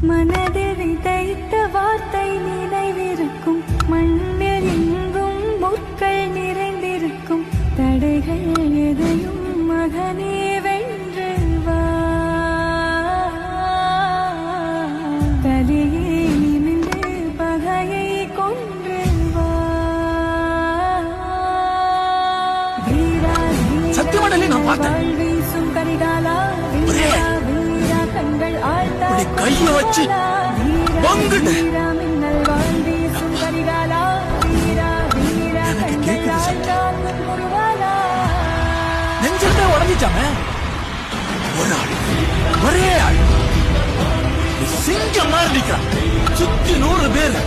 மனதில் விதைத்த வார்த்தை நினைவிருக்கும், மண்ணில் எங்கும் முற்கள் நிறைந்திருக்கும், தடைகள் எதையும் மகனே வென்று வா, தலையே நிமிர்ந்து பகையை கொன்று வா. வீரா சத்தியமாடலே நான் பார்த்தேன். வீசும் கரிகாலா, வீரா வீரா கண்கள் ஆழ்ந்த கைய வச்சு பங்குடு. மின்னல் வாழ் வீசும் கரிகாலா, வீரா வீரா கண்கள் ஆழ்ந்த முருகாலா. நெஞ்சிருந்தே உடஞ்சிச்சாமே. ஒரு ஆள், ஒரே ஆள், சிங்கம் மாதிரி நிக்கிறான். சுத்தி 100 பேர்.